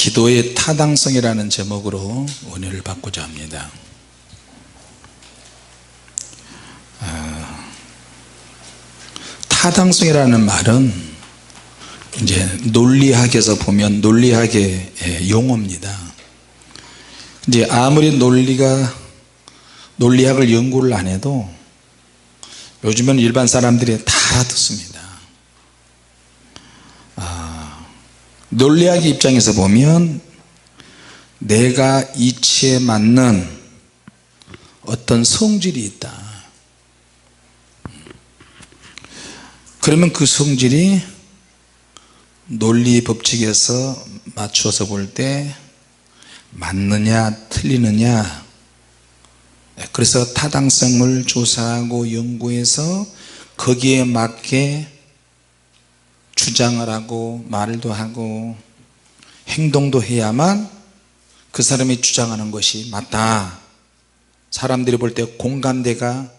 기도의 타당성이라는 제목으로 은혜를 받고자 합니다. 타당성이라는 말은 이제 논리학에서 보면 논리학의 용어입니다. 이제 아무리 논리학을 연구를 안 해도 요즘은 일반 사람들이 다 알아듣습니다. 논리학의 입장에서 보면 내가 이치에 맞는 어떤 성질이 있다. 그러면 그 성질이 논리 법칙에서 맞춰서 볼 때 맞느냐 틀리느냐, 그래서 타당성을 조사하고 연구해서 거기에 맞게 주장을 하고 말도 하고 행동도 해야만 그 사람이 주장하는 것이 맞다. 사람들이 볼 때 공감대가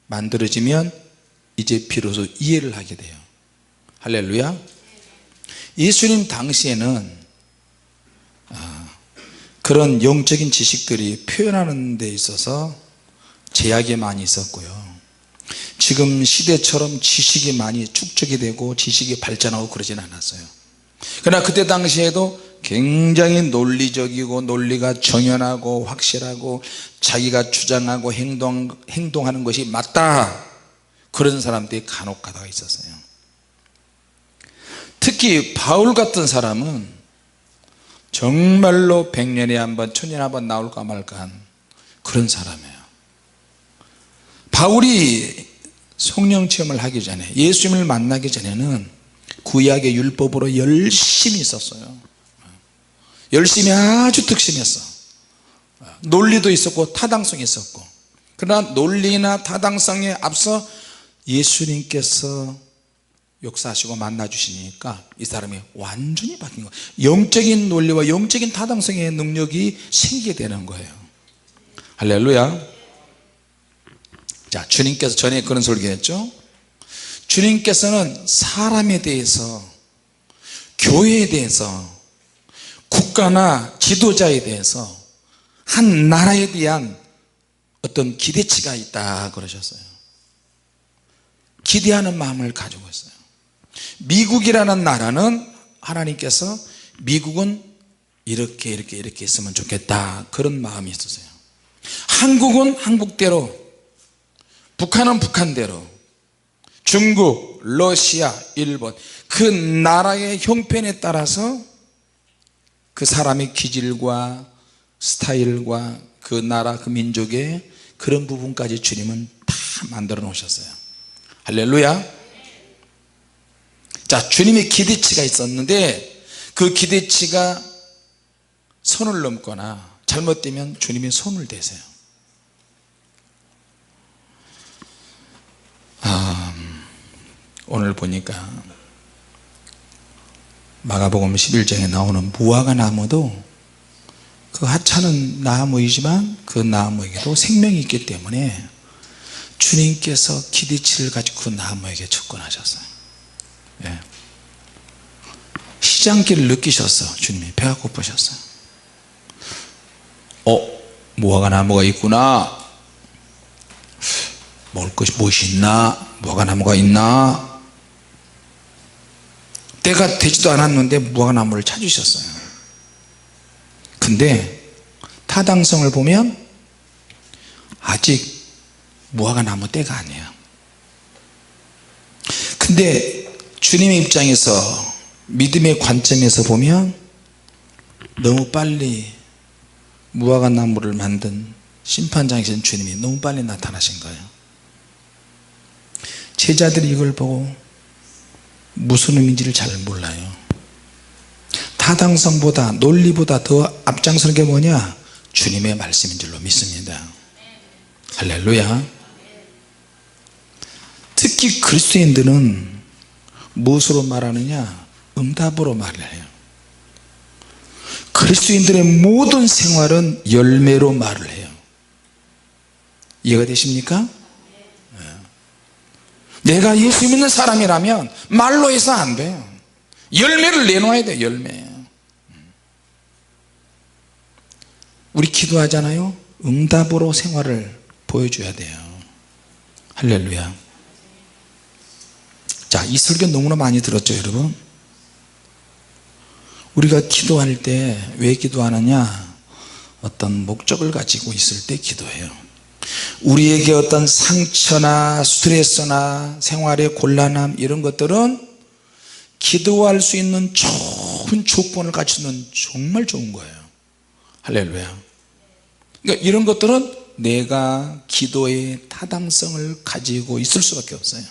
만들어지면 이제 비로소 이해를 하게 돼요. 할렐루야. 예수님 당시에는 그런 영적인 지식들이 표현하는 데 있어서 제약이 많이 있었고요. 지금 시대처럼 지식이 많이 축적이 되고 지식이 발전하고 그러진 않았어요. 그러나 그때 당시에도 굉장히 논리적이고 논리가 정연하고 확실하고 자기가 주장하고 행동하는 것이 맞다, 그런 사람들이 간혹 가다가 있었어요. 특히 바울 같은 사람은 정말로 100년에 한번 1000년에 한번 나올까 말까 한 그런 사람이에요. 바울이 성령 체험을 하기 전에, 예수님을 만나기 전에는 구약의 율법으로 열심히 있었어요. 열심히 아주 특심했어. 논리도 있었고 타당성이 있었고. 그러나 논리나 타당성에 앞서 예수님께서 역사하시고 만나주시니까 이 사람이 완전히 바뀐 거예요. 영적인 논리와 영적인 타당성의 능력이 생기게 되는 거예요. 할렐루야. 자, 주님께서 전에 그런 설교했죠. 주님께서는 사람에 대해서, 교회에 대해서, 국가나 지도자에 대해서, 한 나라에 대한 어떤 기대치가 있다 그러셨어요. 기대하는 마음을 가지고 있어요. 미국이라는 나라는 하나님께서 미국은 이렇게 했으면 좋겠다, 그런 마음이 있었어요. 한국은 한국대로, 북한은 북한대로, 중국, 러시아, 일본, 그 나라의 형편에 따라서 그 사람의 기질과 스타일과 그 나라 그 민족의 그런 부분까지 주님은 다 만들어 놓으셨어요. 할렐루야. 자, 주님의 기대치가 있었는데 그 기대치가 선을 넘거나 잘못되면 주님이 손을 대세요. 오늘 보니까 마가복음 11장에 나오는 무화과 나무도 그 하찮은 나무이지만 그 나무에게도 생명이 있기 때문에 주님께서 기대치를 가지고 그 나무에게 접근하셨어요. 예. 시장길을 느끼셨어. 주님이 배가 고프셨어요. 무화과 나무가 있구나, 먹을 것이 무엇이 있나, 무화과 나무가 있나. 때가 되지도 않았는데 무화과 나무를 찾으셨어요. 근데 타당성을 보면 아직 무화과 나무 때가 아니에요. 근데 주님의 입장에서, 믿음의 관점에서 보면 너무 빨리 무화과 나무를 만든 심판장이신 주님이 너무 빨리 나타나신 거예요. 제자들이 이걸 보고 무슨 의미인지를 잘 몰라요. 타당성보다 논리보다 더 앞장서는 게 뭐냐, 주님의 말씀인 줄로 믿습니다. 할렐루야. 특히 그리스도인들은 무엇으로 말하느냐, 응답으로 말을 해요. 그리스도인들의 모든 생활은 열매로 말을 해요. 이해가 되십니까? 내가 예수 믿는 사람이라면 말로 해서 안 돼요. 열매를 내놓아야 돼요. 열매. 우리 기도하잖아요. 응답으로 생활을 보여줘야 돼요. 할렐루야. 자, 이 설교 너무나 많이 들었죠, 여러분? 우리가 기도할 때 왜 기도하느냐? 어떤 목적을 가지고 있을 때 기도해요. 우리에게 어떤 상처나 스트레스나 생활의 곤란함 이런 것들은 기도할 수 있는 좋은 조건을 갖추는 정말 좋은 거예요. 할렐루야. 그러니까 이런 것들은 내가 기도의 타당성을 가지고 있을 수밖에 없어요.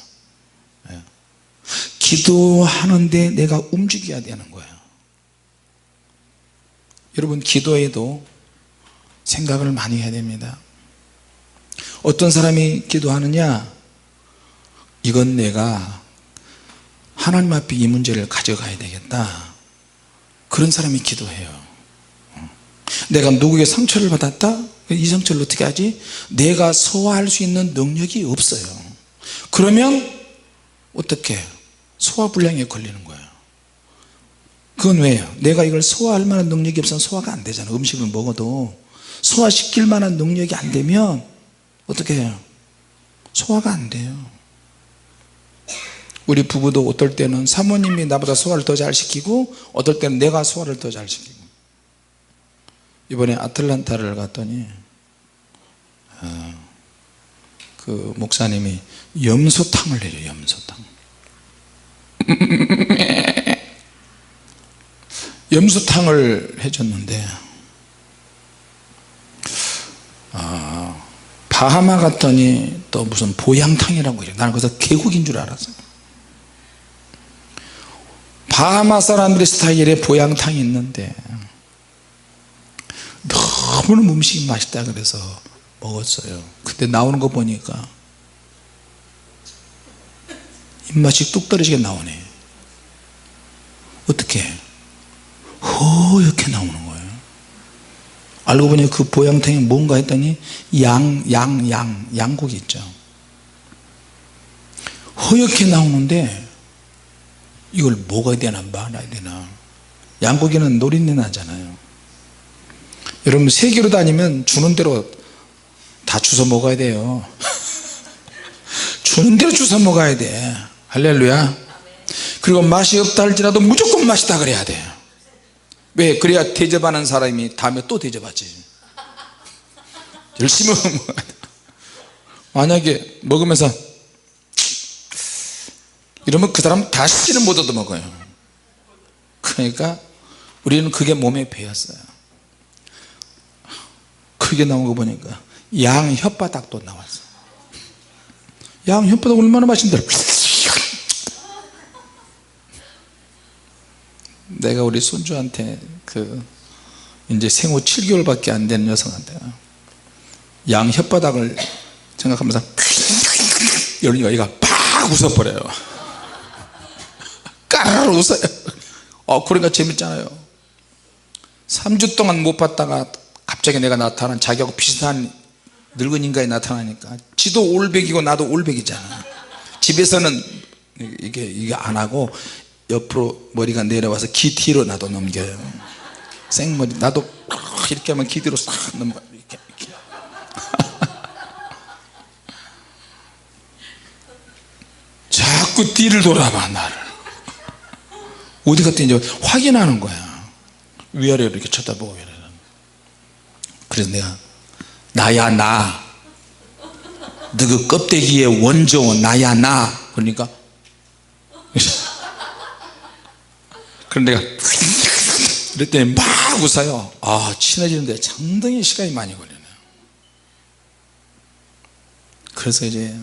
기도하는데 내가 움직여야 되는 거예요. 여러분, 기도에도 생각을 많이 해야 됩니다. 어떤 사람이 기도하느냐? 이건 내가 하나님 앞에 이 문제를 가져가야 되겠다. 그런 사람이 기도해요. 내가 누구에게 상처를 받았다? 이 상처를 어떻게 하지? 내가 소화할 수 있는 능력이 없어요. 그러면 어떻게? 소화불량에 걸리는 거예요. 그건 왜요? 내가 이걸 소화할 만한 능력이 없으면 소화가 안 되잖아요. 음식을 먹어도 소화시킬 만한 능력이 안 되면 어떻게 해요? 소화가 안 돼요. 우리 부부도 어떨 때는 사모님이 나보다 소화를 더 잘 시키고 어떨 때는 내가 소화를 더 잘 시키고. 이번에 아틀란타를 갔더니 그 목사님이 염소탕을 해줘요. 염소탕. 염소탕을 해줬는데 바하마 갔더니 또 무슨 보양탕이라고 해요. 나는 그래서 계곡인 줄 알았어요. 바하마 사람들의 스타일의 보양탕이 있는데 너무너무 음식이 맛있다 그래서 먹었어요. 근데 나오는 거 보니까 입맛이 뚝 떨어지게 나오네. 어떻게? 허옇게 나오는 거예요. 알고 보니 그 보양탕이 뭔가 했더니 양고기 있죠. 허옇게 나오는데 이걸 먹어야 되나 말아야 되나. 양고기는 노린내 나잖아요. 여러분, 세계로 다니면 주는 대로 다 주워 먹어야 돼요. 주는 대로 주워 먹어야 돼. 할렐루야. 그리고 맛이 없다 할지라도 무조건 맛있다 그래야 돼요. 왜? 그래야 대접하는 사람이 다음에 또 대접하지. 열심히 먹어야 돼. 만약에 먹으면서 이러면 그 사람 다시는 못 얻어먹어요. 그러니까 우리는 그게 몸에 배었어요. 그게 나온 거 보니까 양 혓바닥도 나왔어. 양 혓바닥 얼마나 맛있는데. 내가 우리 손주한테 이제 생후 7개월밖에 안 된 여성한테 양 혓바닥을 생각하면서 이러니까 얘가 팍 웃어버려요. 까르르 웃어요. 그러니까 재밌잖아요. 3주 동안 못 봤다가 갑자기 내가 나타난 자기하고 비슷한 늙은 인간이 나타나니까 지도 올백이고 나도 올백이잖아. 집에서는 이게 안 하고 옆으로 머리가 내려와서 귀 뒤로 나도 넘겨요. 생머리 나도 이렇게 하면 귀 뒤로 싹 넘겨. 이렇게. 자꾸 뒤를 돌아봐. 나를 어디 갔더니 이제 확인하는 거야. 위아래로 이렇게 쳐다보고 이래. 그래서 내가 나야 나, 너 그 껍데기의 원조 나야 나. 그러니까 그런데 내가 그랬더니 막 웃어요. 친해지는데 상당히 시간이 많이 걸리네요. 그래서 이제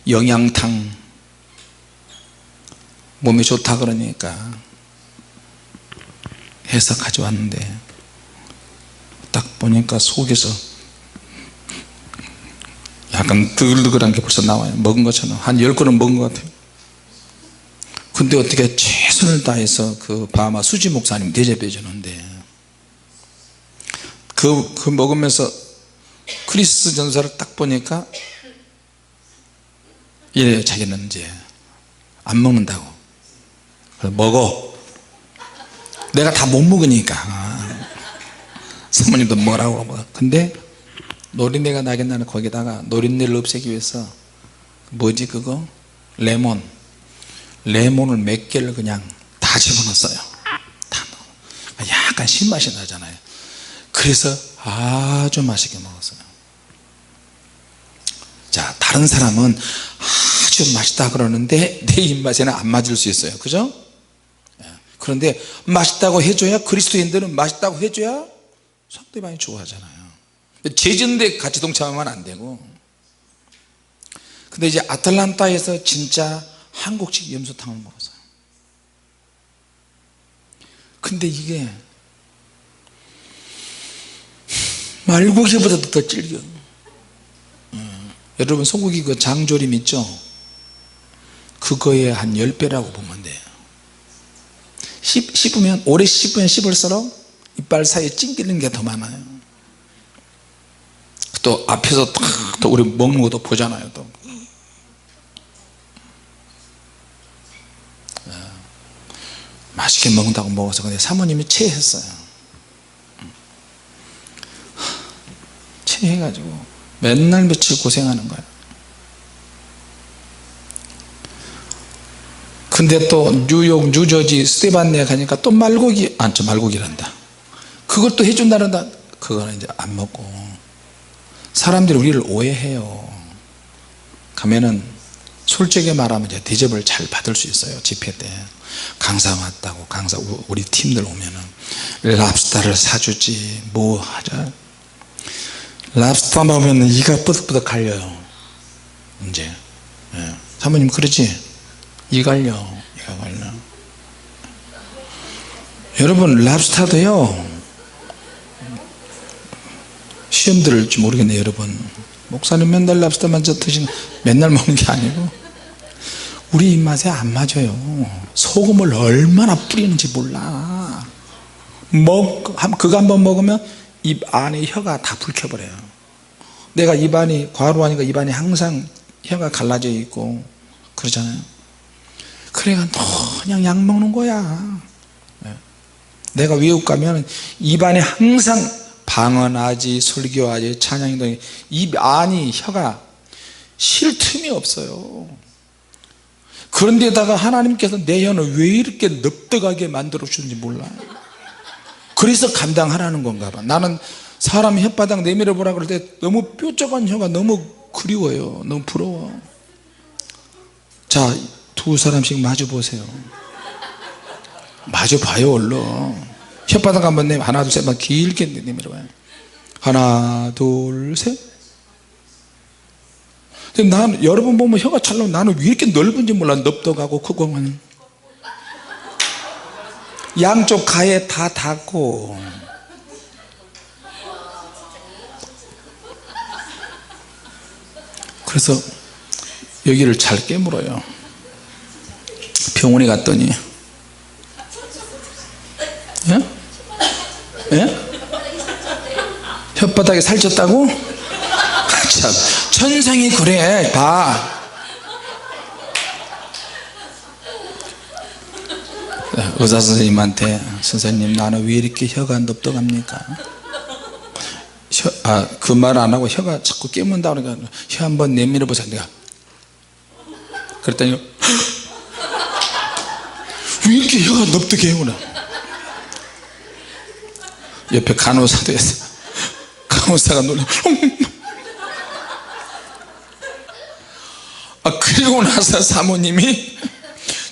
영양탕 몸에 좋다 그러니까 해서 가져왔는데 딱 보니까 속에서 약간 드글드글한 게 벌써 나와요. 먹은 것처럼 한 10그릇 먹은 것 같아요. 근데 어떻게 최선을 다해서 그 바하마 수지 목사님 대접해 주는데 그 먹으면서 크리스 전서를 딱 보니까 이래요. 자기는 이제 안 먹는다고. 그래서 먹어. 내가 다 못 먹으니까 사모님도 뭐라고 뭐. 근데 노린내가 나겠나는 거기다가 노린내를 없애기 위해서 뭐지 그거 레몬을 몇 개를 그냥 다 집어넣었어요. 다 넣어. 약간 신맛이 나잖아요. 그래서 아주 맛있게 먹었어요. 자, 다른 사람은 아주 맛있다 그러는데 내 입맛에는 안 맞을 수 있어요. 그죠? 그런데 맛있다고 해줘야, 그리스도인들은 맛있다고 해줘야 상대방이 좋아하잖아요. 제전대 같이 동참하면 안 되고. 근데 이제 아틀란타에서 진짜 한국식 염소탕을 먹었어요. 근데 이게 말고기보다도 더 질겨. 여러분 소고기 그 장조림 있죠? 그거에 한 10배라고 보면 돼요. 씹으면 오래 씹으면 씹을수록 이빨 사이에 찡기는 게 더 많아요. 또 앞에서 또 우리 먹는 것도 보잖아요. 또 맛있게 먹는다고 먹어서. 근데 사모님이 체했어요. 체해가지고 맨날 며칠 고생하는 거예요. 근데 또 뉴욕, 뉴저지, 스테반네 가니까 또 말고기란다. 그걸 또 해준다는다. 그거는 이제 안 먹고. 사람들이 우리를 오해해요. 가면은 솔직히 말하면 이제 대접을 잘 받을 수 있어요. 집회 때 강사 왔다고, 강사 우리 팀들 오면은 랍스타를 사주지 뭐 하자. 랍스타 먹으면 이가 쁘득쁘득 갈려요. 이제 사모님 그러지? 이 갈려. 여러분 랍스타도요 시험 들을지 모르겠네요. 여러분 목사님 맨날 랍스타만 드시는, 맨날 먹는 게 아니고 우리 입맛에 안 맞아요. 소금을 얼마나 뿌리는지 몰라. 그거 한번 먹으면 입 안에 혀가 다 불켜버려요. 내가 입안이 과로하니까 입안이 항상 혀가 갈라져 있고 그러잖아요. 그러니까 그냥 약 먹는 거야. 내가 외국 가면 입안에 항상 방언하지 설교하지 찬양인도 입 안이 혀가 쉴 틈이 없어요. 그런데다가 하나님께서 내 혀는 왜 이렇게 넙떡하게 만들어 주는지 몰라. 그래서 감당하라는 건가 봐. 나는 사람 혓바닥 내밀어 보라 그럴 때 너무 뾰족한 혀가 너무 그리워요. 너무 부러워. 자, 두 사람씩 마주 보세요. 마주 봐요. 얼른 혓바닥 한번 내밀어, 하나 둘 셋만 길게 내밀어 봐요. 하나 둘 셋. 근데 나는 여러분 보면 혀가 찰나면 나는 왜 이렇게 넓은지 몰라. 넙떡하고 크고 양쪽 가에 다 닿고. 그래서 여기를 잘 깨물어요. 병원에 갔더니 혓바닥에 살쪘다고? 참 천상이 그래. 봐. 의사 선생님한테 선생님 나는 왜 이렇게 혀가 넙떡합니까? 그 말 안 하고 혀가 자꾸 깨문다 그러니까 혀 한번 내밀어 보자. 내가 그랬더니 왜 이렇게 혀가 넙떡해요? 옆에 간호사도 했어요. 간호사가 놀라. 그리고 나서 사모님이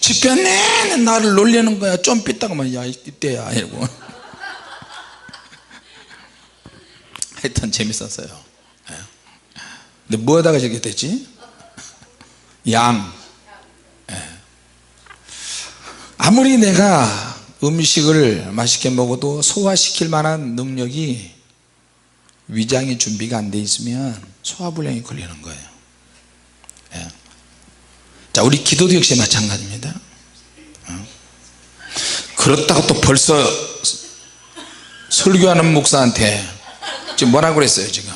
집회 내내 나를 놀리는 거야. 좀 삐딱하면 야 이때야 이러고. 하여튼 재밌었어요. 근데 뭐하다가 저렇게 됐지? 양. 아무리 내가 음식을 맛있게 먹어도 소화시킬 만한 능력이, 위장의 준비가 안 돼 있으면 소화불량이 걸리는 거예요. 자, 우리 기도도 역시 마찬가지입니다. 그렇다고 또 벌써 설교하는 목사한테 지금 뭐라고 그랬어요? 지금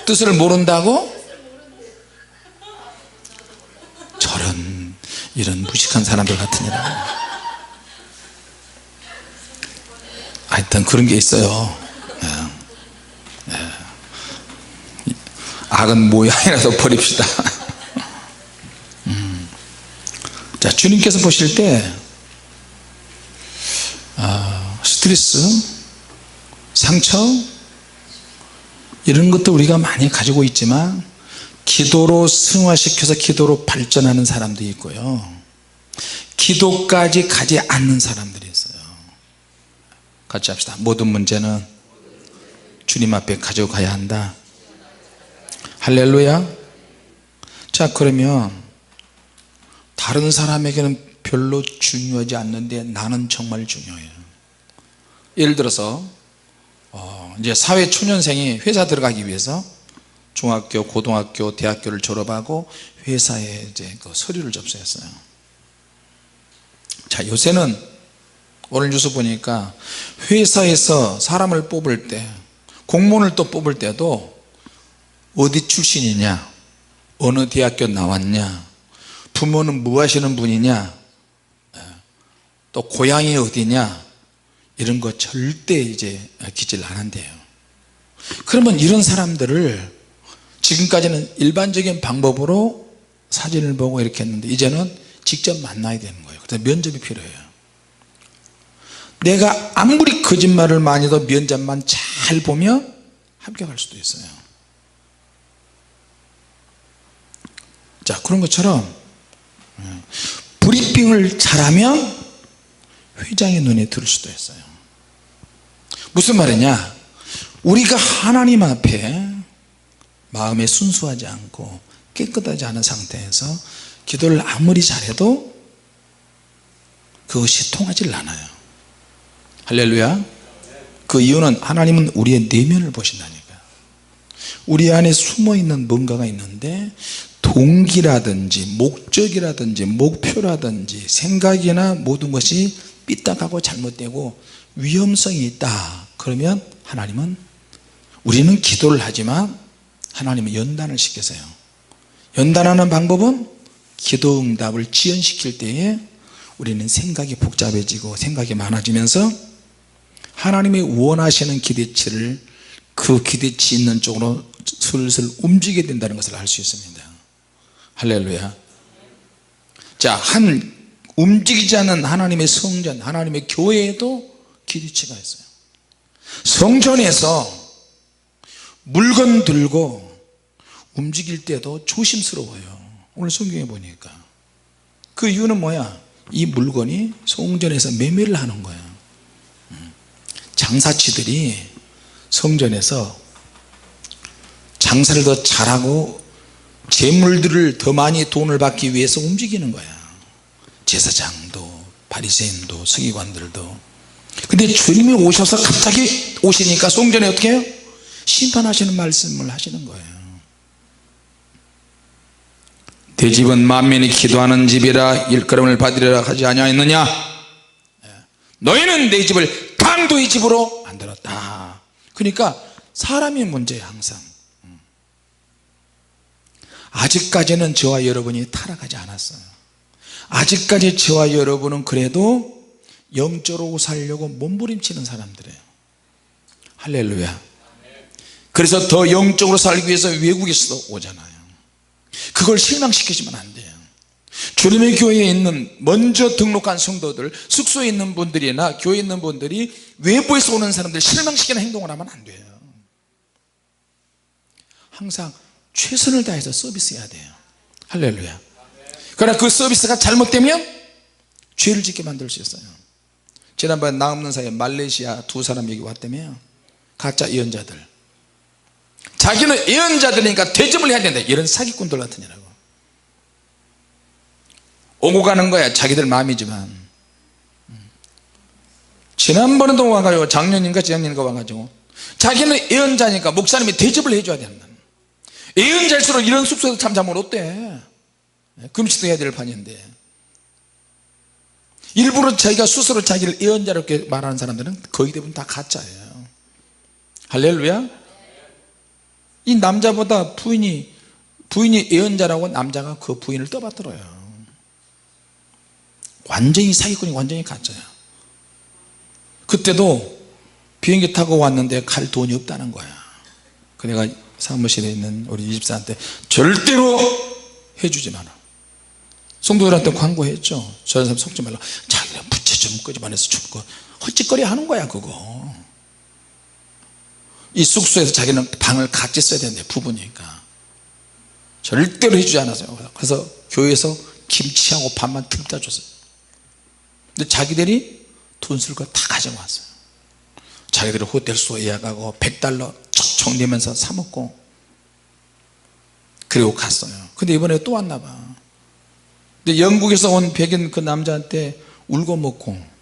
뜻을 모른다고? 저런 이런 무식한 사람들 같으니라. 하여튼 하여튼 그런 게 있어요. 악은 모양이라도 버립시다. 자, 주님께서 보실 때 스트레스, 상처 이런 것도 우리가 많이 가지고 있지만 기도로 승화시켜서 기도로 발전하는 사람들이 있고요, 기도까지 가지 않는 사람들이 있어요. 같이 합시다. 모든 문제는 주님 앞에 가져가야 한다. 할렐루야. 자, 그러면 다른 사람에게는 별로 중요하지 않는데 나는 정말 중요해요. 예를 들어서 이제 사회초년생이 회사 들어가기 위해서 중학교, 고등학교, 대학교를 졸업하고 회사에 이제 그 서류를 접수했어요. 자, 요새는 오늘 뉴스 보니까 회사에서 사람을 뽑을 때, 공무원을 또 뽑을 때도 어디 출신이냐, 어느 대학교 나왔냐, 부모는 뭐 하시는 분이냐, 또 고향이 어디냐, 이런 거 절대 이제 기재를 안 한대요. 그러면 이런 사람들을 지금까지는 일반적인 방법으로 사진을 보고 이렇게 했는데 이제는 직접 만나야 되는 거예요. 그래서 면접이 필요해요. 내가 아무리 거짓말을 많이 해도 면접만 잘 보면 합격할 수도 있어요. 자, 그런 것처럼 브리핑을 잘하면 회장의 눈에 들을 수도 있어요. 무슨 말이냐, 우리가 하나님 앞에 마음에 순수하지 않고 깨끗하지 않은 상태에서 기도를 아무리 잘해도 그것이 통하지 않아요. 할렐루야. 그 이유는 하나님은 우리의 내면을 보신다니까. 우리 안에 숨어있는 뭔가가 있는데 동기라든지 목적이라든지 목표라든지 생각이나 모든 것이 삐딱하고 잘못되고 위험성이 있다. 그러면 하나님은, 우리는 기도를 하지만 하나님은 연단을 시키세요. 연단하는 방법은 기도 응답을 지연시킬 때에 우리는 생각이 복잡해지고 생각이 많아지면서 하나님이 원하시는 기대치를 그 기대치 있는 쪽으로 슬슬 움직이게 된다는 것을 알 수 있습니다. 할렐루야. 자, 움직이지 않는 하나님의 성전, 하나님의 교회에도 기대치가 있어요. 성전에서 물건 들고 움직일 때도 조심스러워요. 오늘 성경에 보니까 그 이유는 뭐야? 이 물건이 성전에서 매매를 하는 거예요. 장사치들이 성전에서 장사를 더 잘하고 재물들을 더 많이 돈을 받기 위해서 움직이는 거야. 제사장도 바리새인도 서기관들도. 근데 주님이 오셔서 갑자기 오시니까 성전에 어떻게 해요? 심판하시는 말씀을 하시는 거예요. 내 집은 만민이 기도하는 집이라 일컬음을 받으리라 하지 아니하였느냐? 너희는 내 집을 강도의 집으로 만들었다. 그러니까 사람이 문제예요. 항상 아직까지는 저와 여러분이 타락하지 않았어요. 아직까지 저와 여러분은 그래도 영적으로 살려고 몸부림치는 사람들이에요. 할렐루야. 그래서 더 영적으로 살기 위해서 외국에서도 오잖아요. 그걸 실망시키시면 안 돼요. 주님의 교회에 있는 먼저 등록한 성도들, 숙소에 있는 분들이나 교회에 있는 분들이 외부에서 오는 사람들 실망시키는 행동을 하면 안 돼요. 항상 최선을 다해서 서비스해야 돼요. 할렐루야. 그러나 그 서비스가 잘못되면 죄를 짓게 만들 수 있어요. 지난번에 나 없는 사이에 말레이시아 두 사람 여기 왔다며요. 가짜 예언자들. 자기는 예언자들이니까 대접을 해야 된다. 이런 사기꾼들 같은 이라고 오고 가는 거야. 자기들 마음이지만. 지난번에도 와가지고 작년인가 재작년인가 와가지고 자기는 예언자니까 목사님이 대접을 해줘야 된다. 예언자일수록 이런 숙소에서 참 잠을 어때? 금식도 해야 될 판인데 일부러 자기가 스스로 자기를 예언자로 이렇게 말하는 사람들은 거의 대부분 다 가짜예요. 할렐루야. 이 남자보다 부인이 예언자라고 남자가 그 부인을 떠받들어요. 완전히 사기꾼이 완전히 가짜야. 그때도 비행기 타고 왔는데 갈 돈이 없다는 거야. 그 내가 사무실에 있는 우리 집사한테 절대로 해주지 마라. 성도들한테 광고했죠. 저런 사람 속지 말라. 자기가 부채 좀 끄집어내서 줍고 헐짓거리 하는 거야 그거. 이 숙소에서 자기는 방을 같이 써야 되는데 부부니까 절대로 해주지 않았어요. 그래서 교회에서 김치하고 밥만 듬다 줬어요. 근데 자기들이 돈 쓸 거 다 가져왔어요. 자기들이 호텔수 예약하고 $100 척척 내면서 사 먹고 그리고 갔어요. 근데 이번에 또 왔나 봐. 근데 영국에서 온 백인 그 남자한테 울고 먹고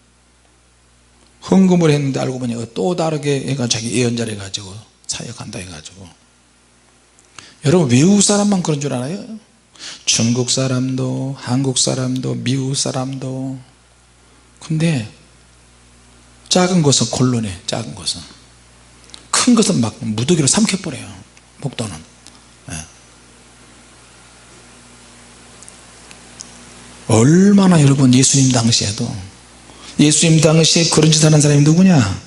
헌금을 했는데 알고 보니 또 다르게 애가 자기 예언자를 해가지고 사역한다 해가지고. 여러분 외국 사람만 그런 줄 알아요? 중국 사람도 한국 사람도 미국 사람도. 근데 작은 것은 곤란해. 작은 것은 큰 것은 막 무더기로 삼켜버려요. 목도는. 얼마나 여러분 예수님 당시에도 예수님 당시에 그런 짓 하는 사람이 누구냐?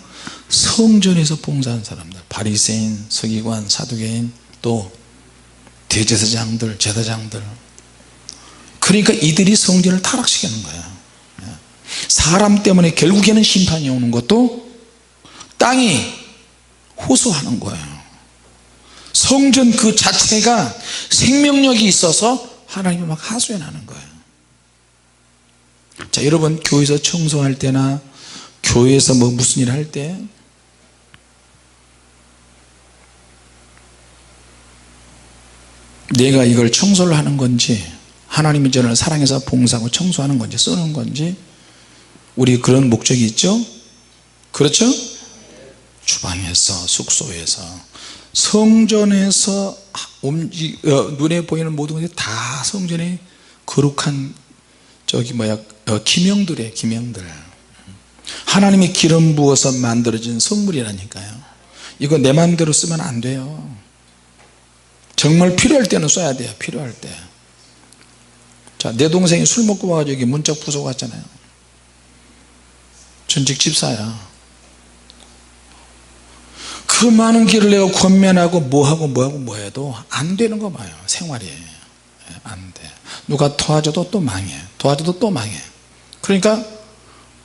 성전에서 봉사한 사람들, 바리새인, 서기관, 사두개인, 또 대제사장들, 제사장들. 그러니까 이들이 성전을 타락시키는 거야. 사람 때문에 결국에는 심판이 오는 것도 땅이 호소하는 거예요. 성전 그 자체가 생명력이 있어서 하나님이 막 하소연하는 거예요. 자, 여러분 교회에서 청소할 때나 교회에서 뭐 무슨 일 할 때 내가 이걸 청소를 하는 건지 하나님이 저를 사랑해서 봉사하고 청소하는 건지 쓰는 건지 우리 그런 목적이 있죠? 그렇죠? 주방에서 숙소에서 성전에서 눈에 보이는 모든 것이 다 성전의 거룩한 기명들이에요. 기명들. 하나님이 기름 부어서 만들어진 성물이라니까요. 이거 내 마음대로 쓰면 안 돼요. 정말 필요할 때는 써야 돼요. 필요할 때. 자, 내 동생이 술 먹고 와가지고 여기 문짝 부숴 갔잖아요. 전직 집사야. 그 많은 길을 내가 권면하고 뭐 해도 안 되는 거 봐요. 생활이 안 돼. 누가 도와줘도 또 망해. 도와줘도 또 망해. 그러니까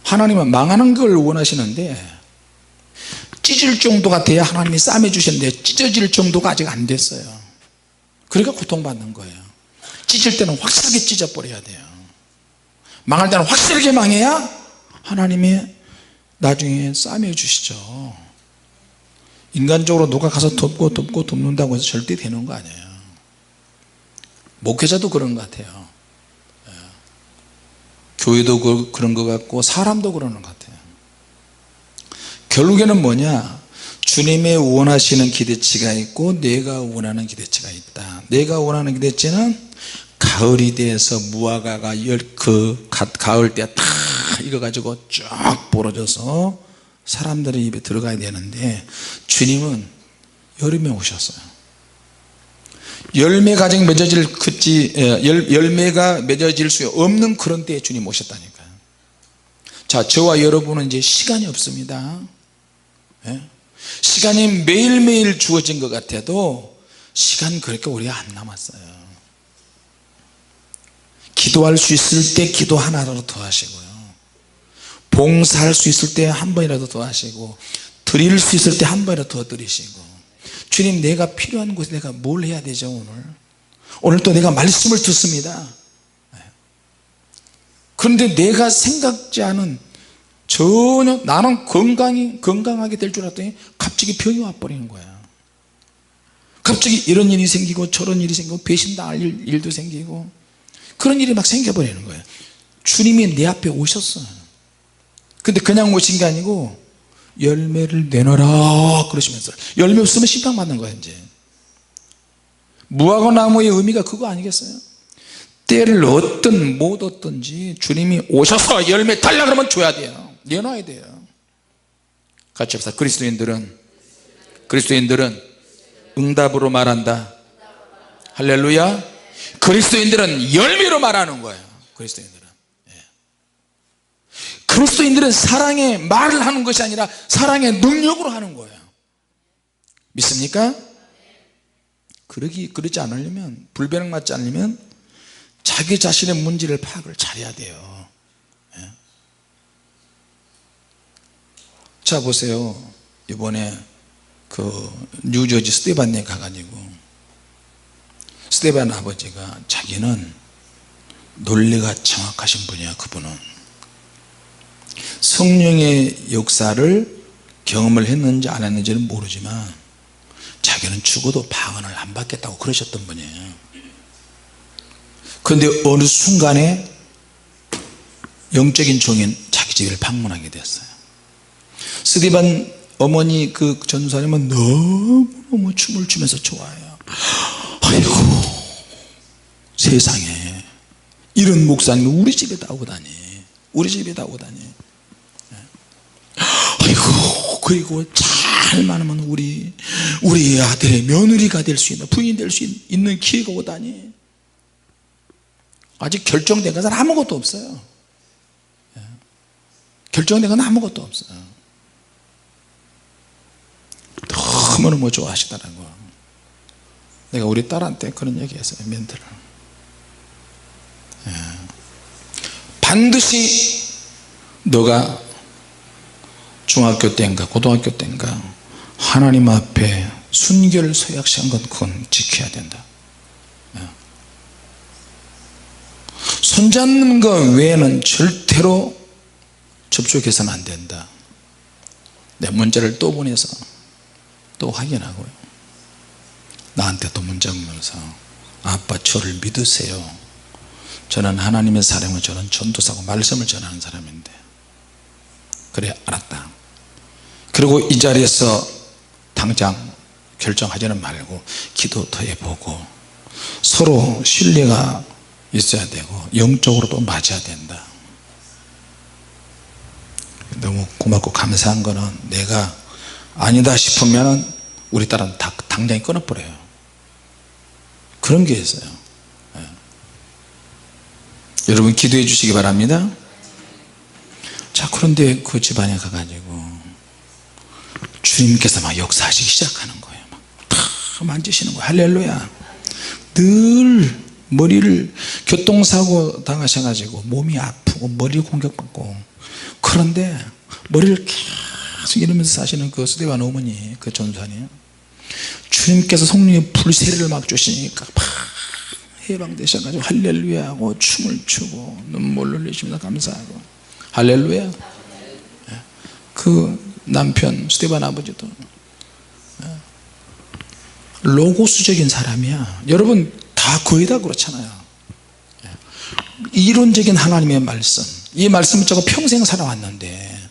하나님은 망하는 걸 원하시는데 찢을 정도가 돼야 하나님이 쌈해 주시는데 찢어질 정도가 아직 안 됐어요. 그러니까 고통받는 거예요. 찢을 때는 확실하게 찢어버려야 돼요. 망할 때는 확실하게 망해야 하나님이 나중에 쌈해 주시죠. 인간적으로 누가 가서 돕는다고 해서 절대 되는 거 아니에요. 목회자도 그런 것 같아요. 교회도 그런 것 같고 사람도 그러는 것 같아요. 결국에는 뭐냐? 주님의 원하시는 기대치가 있고 내가 원하는 기대치가 있다. 내가 원하는 기대치는 가을이 돼서 무화과가 그 가을 때 다 익어가지고 쫙 벌어져서 사람들의 입에 들어가야 되는데 주님은 여름에 오셨어요. 열매가 맺어질 수 없는 그런 때에 주님 오셨다니까요. 자, 저와 여러분은 이제 시간이 없습니다. 시간이 매일매일 주어진 것 같아도 시간 그렇게 오래 안 남았어요. 기도할 수 있을 때 기도 하나라도 더 하시고요, 봉사할 수 있을 때 한 번이라도 더 하시고, 드릴 수 있을 때 한 번이라도 더 드리시고, 주님 내가 필요한 곳에 내가 뭘 해야 되죠? 오늘 또 내가 말씀을 듣습니다. 그런데 내가 생각지 않은 전혀 나는 건강하게 될 줄 알았더니 갑자기 병이 와버리는 거야. 갑자기 이런 일이 생기고 저런 일이 생기고 배신당할 일도 생기고 그런 일이 막 생겨버리는 거예요. 주님이 내 앞에 오셨어요. 근데 그냥 오신 게 아니고 열매를 내놔라 그러시면서, 열매 없으면 심판받는 거예요. 이제 무화과 나무의 의미가 그거 아니겠어요? 때를 못 얻든지 주님이 오셔서 열매 달라 그러면 줘야 돼요. 내놔야 돼요. 같이 합시다. 그리스도인들은 응답으로 말한다. 할렐루야. 그리스도인들은 열매로 말하는 거예요. 그리스도인들은 그리스도인들은 사랑의 말을 하는 것이 아니라 사랑의 능력으로 하는 거예요. 믿습니까? 그러지 않으려면, 불변을 맞지 않으려면 자기 자신의 문제를 파악을 잘해야 돼요. 예. 자 보세요. 이번에 그 뉴저지 스테반에 가가지고 스테반 아버지가 자기는 논리가 정확하신 분이야. 그분은 성령의 역사를 경험을 했는지 안 했는지는 모르지만 자기는 죽어도 방언을 안 받겠다고 그러셨던 분이에요. 그런데 어느 순간에 영적인 종인 자기 집을 방문하게 됐어요. 스데반 어머니 그 전사님은 너무너무 춤을 추면서 좋아해요. 아이고 세상에 이런 목사님이 우리 집에다 오다니, 우리 집에다 오다니. 아이고 그리고 잘만하면 우리 아들의 며느리가 될 수 있는, 부인이 될 수 있는 기회가 오다니. 아직 결정된 것은 아무것도 없어요. 결정된 건 아무것도 없어요. 너무너무 좋아하시더라고요. 내가 우리 딸한테 그런 얘기 했어요. 멘트를. 반드시 너가 중학교 때인가 고등학교 때인가 하나님 앞에 순결 서약시한 건 그건 지켜야 된다. 손잡는 것 외에는 절대로 접촉해서는 안 된다. 내 문자를 또 보내서 또 확인하고요. 나한테 또 문자 보면서 아빠 저를 믿으세요. 저는 하나님의 사람이고 저는 전도사고 말씀을 전하는 사람인데. 그래 알았다. 그리고 이 자리에서 당장 결정하지는 말고 기도 더 해보고 서로 신뢰가 있어야 되고 영적으로도 맞아야 된다. 너무 고맙고 감사한 거는 내가 아니다 싶으면 우리 딸은 당장 끊어버려요. 그런 게 있어요. 여러분 기도해 주시기 바랍니다. 자 그런데 그 집안에 가가지고 주님께서 막 역사하시기 시작하는 거예요. 막 다 만지시는 거예요. 할렐루야. 늘 머리를 교통사고 당하셔가지고 몸이 아프고 머리 공격받고, 그런데 머리를 계속 이러면서 사시는 그 스데반 어머니, 그 전사님, 주님께서 성령의 불세례를 막 주시니까 막 해방되셔가지고 할렐루야 하고 춤을 추고 눈물 흘리시면서 감사하고. 할렐루야. 그 남편 스데반 아버지도 로고스적인 사람이야. 여러분 다 거의 다 그렇잖아요. 이론적인 하나님의 말씀, 이 말씀을 저거 평생 살아왔는데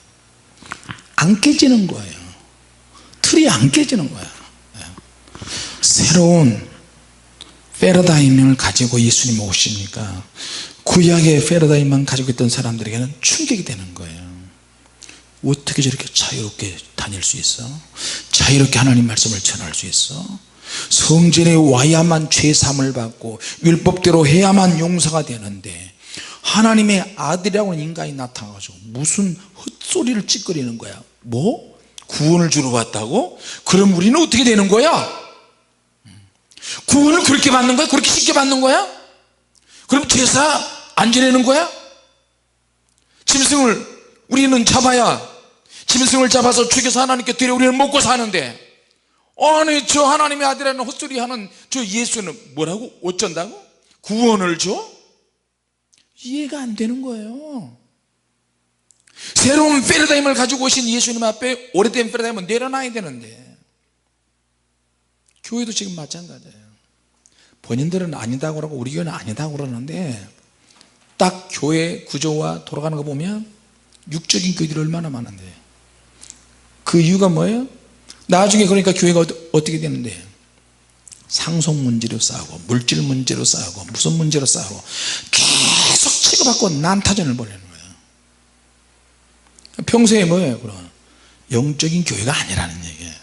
안 깨지는 거예요. 틀이 안 깨지는 거야. 새로운 패러다임을 가지고 예수님이 오시니까 구약의 패러다임만 가지고 있던 사람들에게는 충격이 되는 거예요. 어떻게 저렇게 자유롭게 다닐 수 있어? 자유롭게 하나님 말씀을 전할 수 있어? 성전에 와야만 죄사함을 받고 율법대로 해야만 용서가 되는데 하나님의 아들이라고 하는 인간이 나타나가지고 무슨 헛소리를 찌꺼리는 거야. 뭐? 구원을 주러 왔다고? 그럼 우리는 어떻게 되는 거야? 구원을 그렇게 받는 거야? 그렇게 쉽게 받는 거야? 그럼 제사 안 지내는 거야? 짐승을 우리는 잡아야, 짐승을 잡아서 죽여서 하나님께 드려 우리는 먹고 사는데, 아니 저 하나님의 아들이라는 헛소리 하는 저 예수는 뭐라고? 어쩐다고? 구원을 줘? 이해가 안 되는 거예요. 새로운 패러다임을 가지고 오신 예수님 앞에 오래된 패러다임은 내려놔야 되는데, 교회도 지금 마찬가지예요. 본인들은 아니다고 그러고 우리 교회는 아니다고 그러는데 딱 교회 구조와 돌아가는 거 보면 육적인 교회들이 얼마나 많은데, 그 이유가 뭐예요? 나중에 그러니까 교회가 어떻게 되는데 상속 문제로 싸우고 물질 문제로 싸우고 무슨 문제로 싸우고 계속 치고받고 난타전을 벌이는 거예요. 평소에 뭐예요? 그럼 영적인 교회가 아니라는 얘기예요.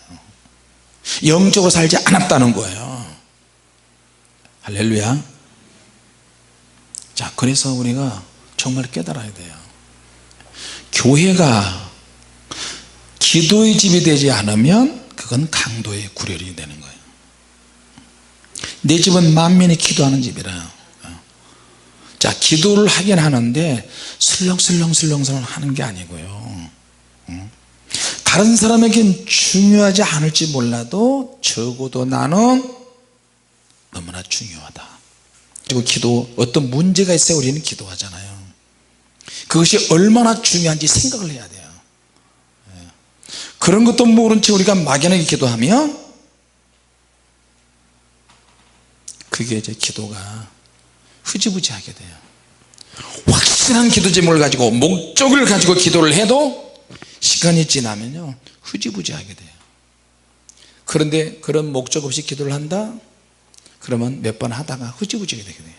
영적으로 살지 않았다는 거예요. 할렐루야. 자, 그래서 우리가 정말 깨달아야 돼요. 교회가 기도의 집이 되지 않으면 그건 강도의 구렬이 되는 거예요. 내 집은 만민이 기도하는 집이라. 자, 기도를 하긴 하는데 슬렁슬렁 하는 게 아니고요, 다른 사람에겐 중요하지 않을지 몰라도 적어도 나는 너무나 중요하다. 그리고 기도, 어떤 문제가 있어야 우리는 기도하잖아요. 그것이 얼마나 중요한지 생각을 해야 돼요. 그런 것도 모른 채 우리가 막연하게 기도하면 그게 이제 기도가 흐지부지하게 돼요. 확실한 기도 제목을 가지고 목적을 가지고 기도를 해도 시간이 지나면요 흐지부지하게 돼요. 그런데 그런 목적 없이 기도를 한다 그러면 몇 번 하다가 흐지부지하게 되게 돼요.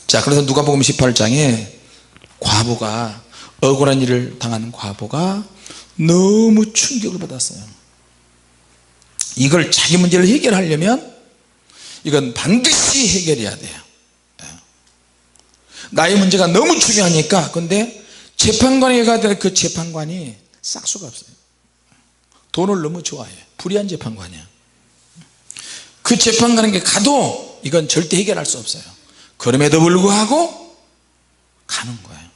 자, 그래서 누가복음 18장에 과부가, 억울한 일을 당한 과부가 너무 충격을 받았어요. 이걸 자기 문제를 해결하려면 이건 반드시 해결해야 돼요. 나의 문제가 너무 중요하니까. 근데 재판관에 가야 될 그 재판관이 싹수가 없어요. 돈을 너무 좋아해. 불의한 재판관이야. 그 재판관에게 가도 이건 절대 해결할 수 없어요. 그럼에도 불구하고 가는 거예요.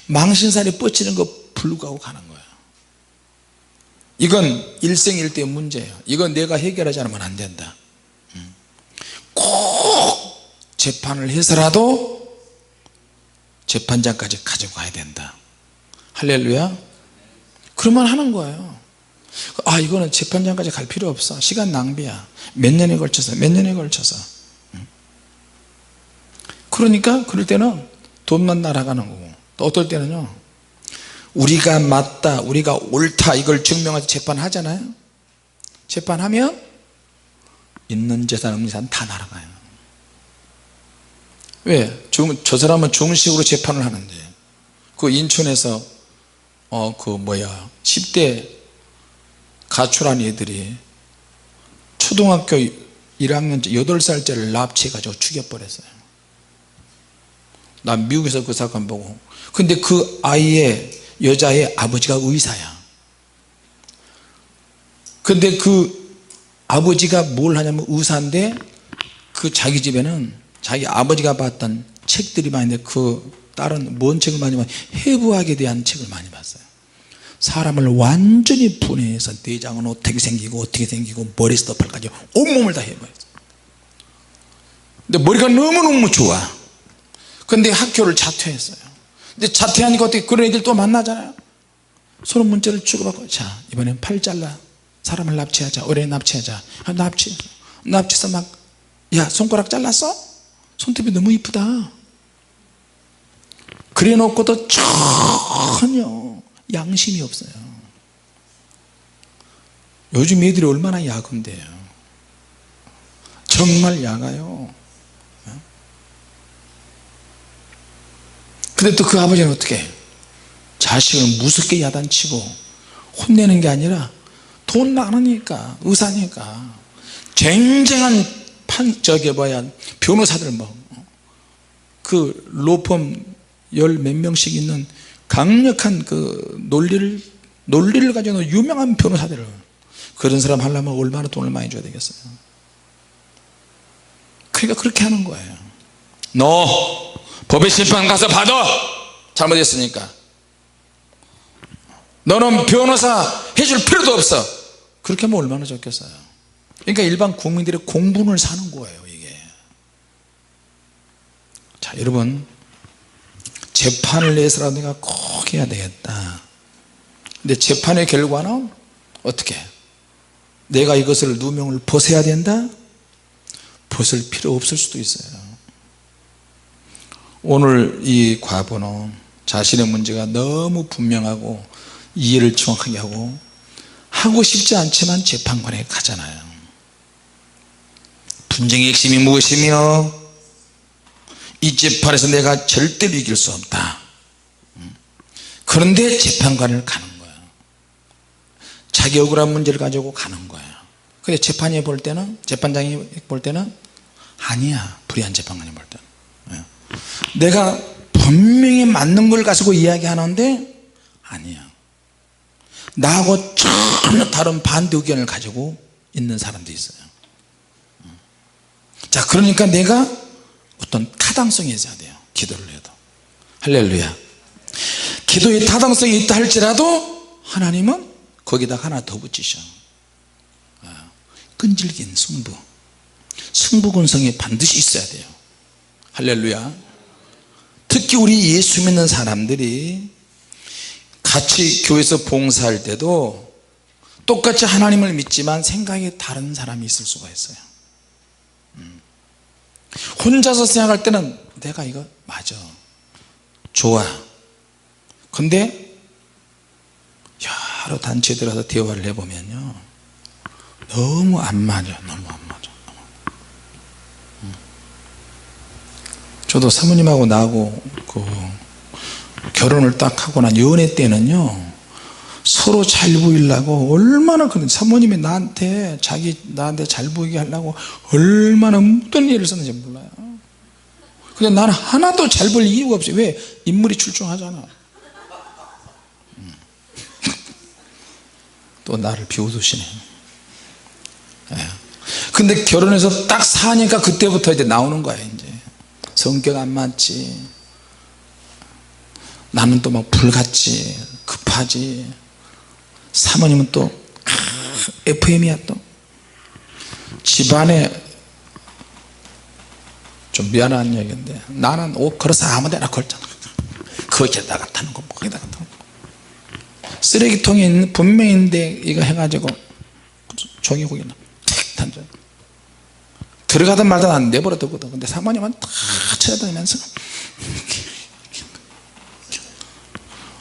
망신살이 뻗치는 거 불구하고 가는 거예요. 이건 일생일대의 문제예요. 이건 내가 해결하지 않으면 안 된다. 꼭 재판을 해서라도 재판장까지 가지고 가야 된다. 할렐루야. 그러면 하는 거예요. 아, 이거는 재판장까지 갈 필요 없어. 시간 낭비야. 몇 년에 걸쳐서 그러니까 그럴 때는 돈만 날아가는 거고, 또 어떨 때는요 우리가 맞다, 우리가 옳다 이걸 증명해서 재판하잖아요. 재판하면 있는 재산 없는 재산 다 날아가요. 왜? 저 사람은 중식으로 재판을 하는데, 그 인천에서 10대 가출한 애들이 초등학교 1학년 8살짜리를 납치해가지고 죽여버렸어요. 난 미국에서 그 사건 보고, 근데 그 아이의, 여자의 아버지가 의사야. 근데 그 아버지가 뭘 하냐면 의사인데, 그 자기 집에는 자기 아버지가 봤던 책들이 많이 있는데 그 딸은 뭔 책을 많이 봤어요? 해부학에 대한 책을 많이 봤어요. 사람을 완전히 분해해서 내장은 어떻게 생기고 머리부터 발까지 온몸을 다 해버렸어요. 근데 머리가 너무너무 좋아. 근데 학교를 자퇴했어요. 근데 자퇴하니까 어떻게 그런 애들 또 만나잖아요. 서로 문자를 주고받고, 자, 이번엔 팔 잘라, 사람을 납치하자, 어린이 납치하자. 납치해서 막, 야, 손가락 잘랐어? 손톱이 너무 이쁘다. 그래 놓고도 전혀 양심이 없어요. 요즘 애들이 얼마나 야근돼요. 정말 야가요. 근데 또 그 아버지는 어떻게 해? 자식을 무섭게 야단치고 혼내는 게 아니라 돈 많으니까, 의사니까 쟁쟁한 변호사들 그 로펌 10 몇 명씩 있는 강력한 그 논리를 가지고 유명한 변호사들을, 그런 사람 하려면 얼마나 돈을 많이 줘야 되겠어요. 그러니까 그렇게 하는 거예요. 너 법의 심판 가서 받아. 잘못했으니까 너는 변호사 해줄 필요도 없어. 그렇게 하면 얼마나 좋겠어요. 그러니까 일반 국민들의 공분을 사는 거예요, 이게. 자, 여러분, 재판을 내서라도 내가 꼭 해야 되겠다. 근데 재판의 결과는 어떻게? 내가 이것을 누명을 벗어야 된다? 벗을 필요 없을 수도 있어요. 오늘 이 과부는 자신의 문제가 너무 분명하고 이해를 정확하게 하고 싶지 않지만 재판관에 가잖아요. 분쟁의 핵심이 무엇이며 이 재판에서 내가 절대로 이길 수 없다. 그런데 재판관을 가는 거예요. 자기 억울한 문제를 가지고 가는 거예요. 근데 재판장이 볼 때는 아니야. 불의한 재판관이 볼 때는 내가 분명히 맞는 걸 가지고 이야기하는데 아니야, 나하고 전혀 다른 반대 의견을 가지고 있는 사람도 있어요. 자, 그러니까 내가 어떤 타당성이 있어야 돼요, 기도를 해도. 할렐루야. 기도에 타당성이 있다 할지라도 하나님은 거기다가 하나 더 붙이셔. 끈질긴 승부근성이 반드시 있어야 돼요. 할렐루야. 특히 우리 예수 믿는 사람들이 같이 교회에서 봉사할 때도 똑같이 하나님을 믿지만 생각이 다른 사람이 있을 수가 있어요. 혼자서 생각할 때는 내가 이거 맞아, 좋아. 근데 여러 단체에 들어가서 대화를 해보면요, 너무 안 맞아, 너무 안 맞아. 저도 사모님하고 나하고 결혼을 딱 하고 난 연애 때는요, 서로 잘 보이려고 얼마나, 그런 사모님이 나한테 잘 보이게 하려고 얼마나 어떤 일을 썼는지 몰라요. 근데 나는 하나도 잘 보일 이유가 없어요. 왜? 인물이 출중하잖아. 또 나를 비웃으시네. 근데 결혼해서 딱 사니까 그때부터 이제 나오는 거야. 이제 성격 안 맞지, 나는 또 막 불같지, 급하지, 사모님은 또 FM이야. 또 집안에, 좀 미안한 얘기인데, 나는 옷 걸어서 아무 데나 걸잖아. 거기다가 타는 거, 거기다가 타는 거. 쓰레기통에 있는 분명인데 이거 해가지고 종이 거기 탁 던져. 들어가든 말든 안 내버려 두거든. 근데 사모님은 다 쳐다니면서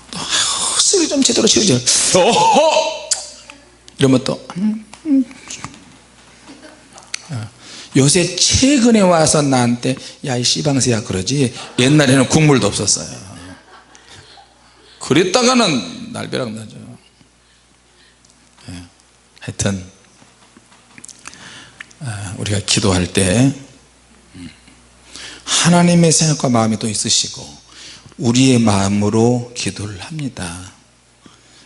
또 쓰레기 좀 제대로 치우죠. 이러면 또 요새 최근에 와서 나한테 야, 이 씨방새야 그러지, 옛날에는 국물도 없었어요. 그랬다가는 날벼락 나죠. 하여튼 우리가 기도할 때 하나님의 생각과 마음이 또 있으시고 우리의 마음으로 기도를 합니다.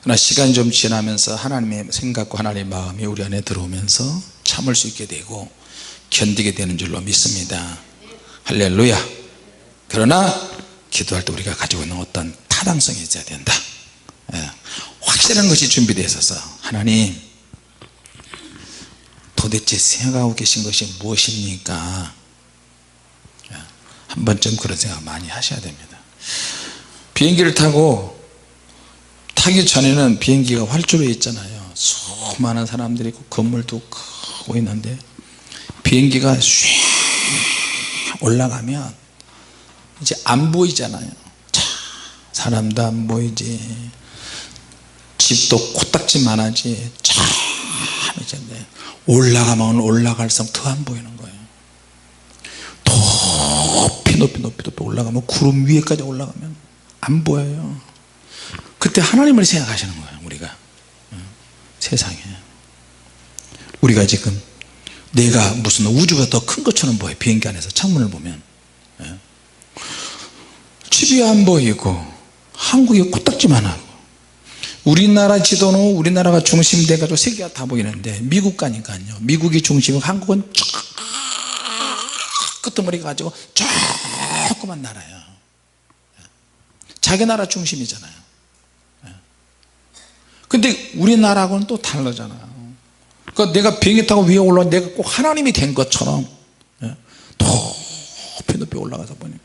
그러나 시간이 좀 지나면서 하나님의 생각과 하나님의 마음이 우리 안에 들어오면서 참을 수 있게 되고 견디게 되는 줄로 믿습니다. 할렐루야. 그러나 기도할 때 우리가 가지고 있는 어떤 타당성이 있어야 된다. 확실한 것이 준비되어 있어서, 하나님 도대체 생각하고 계신 것이 무엇입니까? 한 번쯤 그런 생각 많이 하셔야 됩니다. 비행기를 타기 전에는 비행기가 활주로에 있잖아요. 수많은 사람들이 있고 건물도 크고 있는데, 비행기가 쉬 올라가면 이제 안 보이잖아요. 사람도 안 보이지, 집도 코딱지만하지, 참 이제 올라가면 올라갈수록 더 안 보이는 거예요. 높이 올라가면 구름 위에까지 올라가면 안 보여요. 그때 하나님을 생각하시는 거예요. 우리가 세상에 우리가 지금 내가 무슨 우주가 더 큰 것처럼 보여요. 비행기 안에서 창문을 보면 집이 안 보이고 한국이 코딱지만 하고, 우리나라 지도는 우리나라가 중심이 돼가지고 세계가 다 보이는데 미국 가니까요, 미국이 중심이고 한국은 쫙 끄트머리 가지고 조그만 나라예요. 자기 나라 중심이잖아요. 근데 우리나라하고는 또 다르잖아요. 그러니까 내가 비행기 타고 위에 올라가 내가 꼭 하나님이 된 것처럼 높이 올라가서 보니까,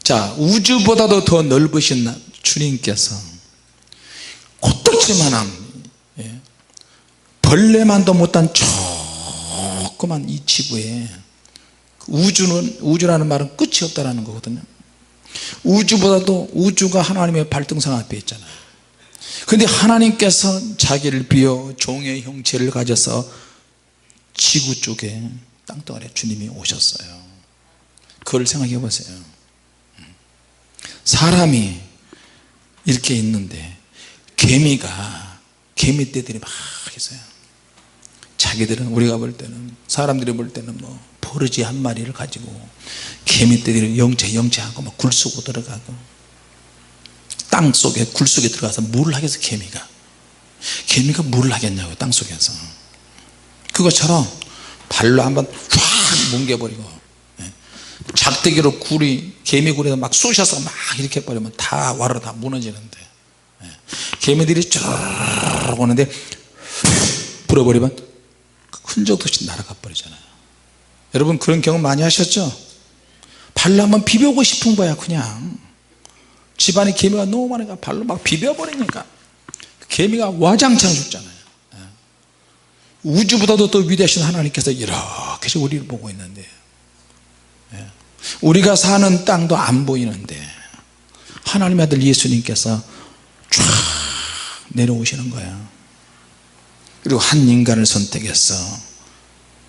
자, 우주보다도 더 넓으신 주님께서 코딱지만한 벌레만도 못한 조그만 이 지구에, 우주라는 말은 끝이 없다라는 거거든요. 우주보다도, 우주가 하나님의 발등상 앞에 있잖아요. 근데 하나님께서 자기를 비워 종의 형체를 가져서 지구 쪽에 땅덩어리에 주님이 오셨어요. 그걸 생각해 보세요. 사람이 이렇게 있는데 개미떼들이 막 있어요. 자기들은 우리가 볼 때는 사람들이 볼 때는 뭐 버러지 한 마리를 가지고 개미떼들이 영체하고 막 굴 쏘고 들어가고 땅 속에 굴 속에 들어가서 물을 하겠어. 개미가 물을 하겠냐고요. 땅 속에서. 그것처럼 발로 한번 쫙 뭉개버리고 작대기로 개미굴에서 막 쑤셔서 막 이렇게 버리면 다 와로 다 무너지는데 개미들이 쭉 오는데 불어버리면 흔적도 없이 날아가 버리잖아요. 여러분 그런 경험 많이 하셨죠? 발로 한번 비벼고 싶은 거야. 그냥 집안에 개미가 너무 많으니까 발로 막 비벼버리니까 개미가 와장창 죽잖아요. 우주보다도 더 위대하신 하나님께서 이렇게 우리를 보고 있는데 우리가 사는 땅도 안 보이는데 하나님의 아들 예수님께서 쫙 내려오시는 거예요. 그리고 한 인간을 선택해서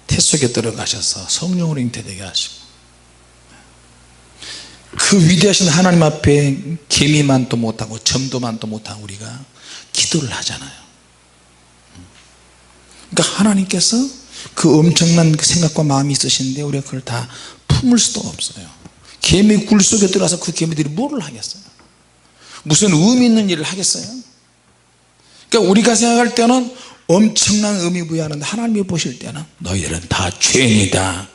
태 속에 들어가셔서 성령으로 잉태되게 하시고 그 위대하신 하나님 앞에 개미만도 못하고 점도만도 못한 우리가 기도를 하잖아요. 그러니까 하나님께서 그 엄청난 생각과 마음이 있으신데 우리가 그걸 다 품을 수도 없어요. 개미 굴 속에 들어가서 그 개미들이 뭐를 하겠어요? 무슨 의미 있는 일을 하겠어요? 그러니까 우리가 생각할 때는 엄청난 의미 부여하는데 하나님이 보실 때는 너희들은 다 죄인이다.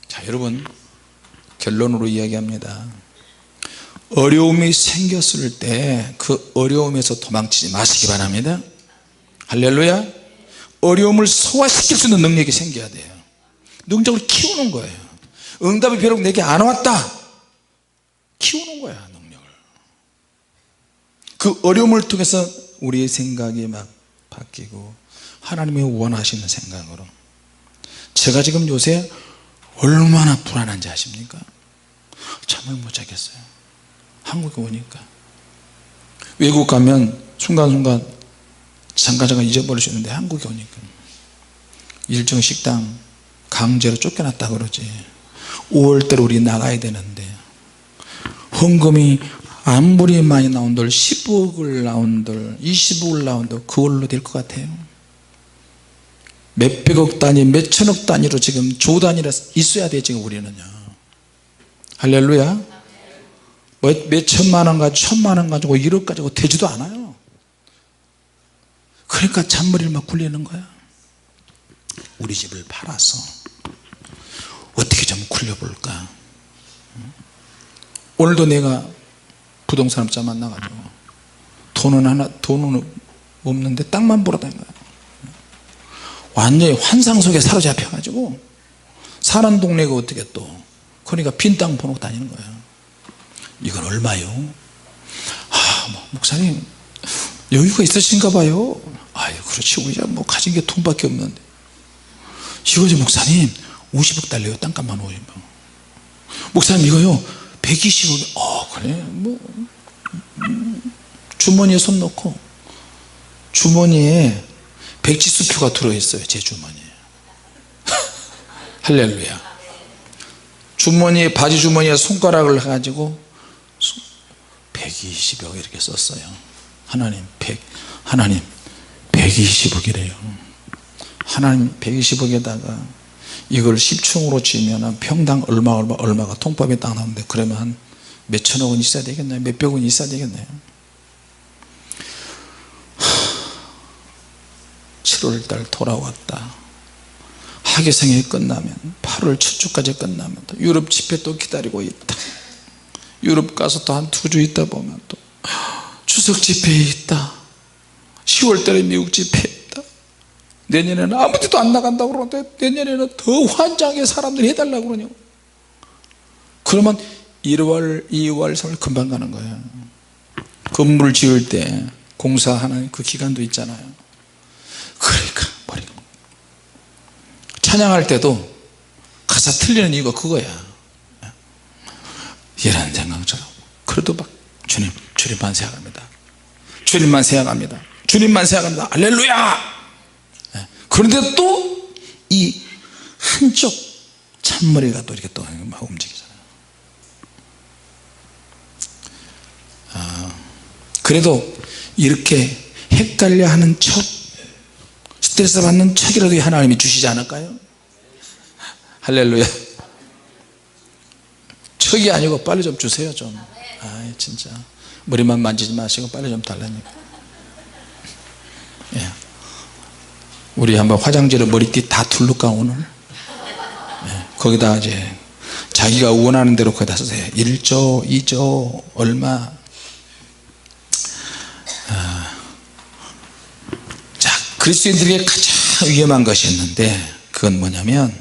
자, 여러분 결론으로 이야기합니다. 어려움이 생겼을 때 그 어려움에서 도망치지 마시기 바랍니다. 할렐루야. 어려움을 소화시킬 수 있는 능력이 생겨야 돼요. 능력을 키우는 거예요. 응답이 비록 내게 안 왔다, 키우는 거야. 능력을. 그 어려움을 통해서 우리의 생각이 막 바뀌고 하나님이 원하시는 생각으로. 제가 지금 요새 얼마나 불안한지 아십니까? 잠을 못 자겠어요. 한국에 오니까. 외국 가면 순간순간 잠깐 잊어버릴 수 있는데 한국에 오니까 일정 식당 강제로 쫓겨났다 그러지. 5월달에 우리 나가야 되는데 헌금이 아무리 많이 나온들 10억을 나온들 20억을 나온들 그걸로 될 것 같아요. 몇백억 단위 몇천억 단위로 지금 조 단위로 있어야 돼. 지금 우리는요. 할렐루야. 몇천만 원 가지고 천만 원 가지고 1억 가지고 되지도 않아요. 그러니까 잔머리를 막 굴리는 거야. 우리 집을 팔아서 어떻게 좀 굴려볼까. 오늘도 내가 부동산업자 만나가지고 돈은 없는데 땅만 보러 다닌 거야. 완전히 환상 속에 사로잡혀가지고 사는 동네가 어떻게 또 그러니까 빈 땅 보고 다니는 거야. 이건 얼마요? 뭐 목사님 여유가 있으신가 봐요. 아유 그렇지 우리가 뭐 가진 게 돈밖에 없는데. 이거죠 목사님 50억 달래요. 땅값만 50억. 목사님 이거요 120억. 그래 뭐 주머니에 손 넣고 주머니에 백지수표가 들어있어요. 제 주머니에. 할렐루야. 주머니에 바지 주머니에 손가락을 해가지고 120억 이렇게 썼어요. 하나님 120억이래요 하나님 120억에다가 이걸 10층으로 지으면 평당 얼마가 통밥에 딱 나오는데 그러면 한 몇천억은 있어야 되겠나요? 몇백억은 있어야 되겠나요? 7월달 돌아왔다. 하계생이 끝나면 8월 첫 주까지 끝나면 또 유럽 집회 또 기다리고 있다. 유럽 가서 또 한 2주 있다 보면 또 추석 집회에 있다. 10월달에 미국 집회에 있다. 내년에는 아무 데도 안 나간다고 그러는데 내년에는 더 환장하게 사람들이 해달라고 그러냐고. 그러면 1월 2월 3월 금방 가는 거예요. 건물을 지을 때 공사하는 그 기간도 있잖아요. 그러니까 머리가 찬양할 때도 가사 틀리는 이유가 그거야. 이런 생각처럼. 그래도 막 주님만 생각합니다. 주님만 생각합니다. 주님만 생각합니다. 할렐루야. 그런데 또 이 한쪽 찬머리가 또 이렇게 또 막 움직이잖아요. 그래도 이렇게 헷갈려 하는 척 스트레스 받는 책이라도 하나님이 주시지 않을까요? 할렐루야. 척이 아니고 빨리 좀 주세요 좀. 아 진짜 머리만 만지지 마시고 빨리 좀 달라니까. 예. 우리 한번 화장지로 머리띠 다 둘러까 오늘. 예. 거기다 이제 자기가 원하는 대로 거기다 쓰세요. 1조 2조 얼마. 자, 그리스도인들에게 가장 위험한 것이 있는데 그건 뭐냐면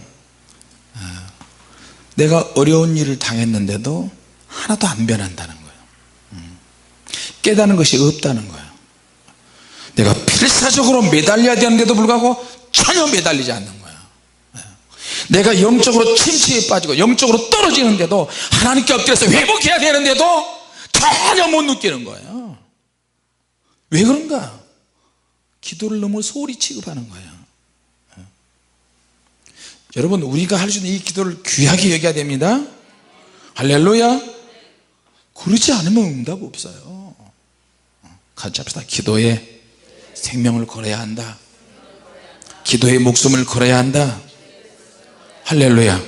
내가 어려운 일을 당했는데도 하나도 안 변한다는 거예요. 깨닫는 것이 없다는 거예요. 내가 필사적으로 매달려야 되는데도 불구하고 전혀 매달리지 않는 거예요. 내가 영적으로 침체에 빠지고 영적으로 떨어지는데도 하나님께 엎드려서 회복해야 되는데도 전혀 못 느끼는 거예요. 왜 그런가? 기도를 너무 소홀히 취급하는 거예요. 여러분 우리가 할 수 있는 이 기도를 귀하게 여겨야 됩니다. 할렐루야. 그렇지 않으면 응답 없어요. 같이 합시다. 기도에 생명을 걸어야 한다. 기도에 목숨을 걸어야 한다. 할렐루야.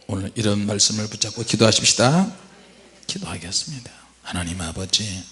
오늘 이런 말씀을 붙잡고 기도하십시다. 기도하겠습니다. 하나님 아버지,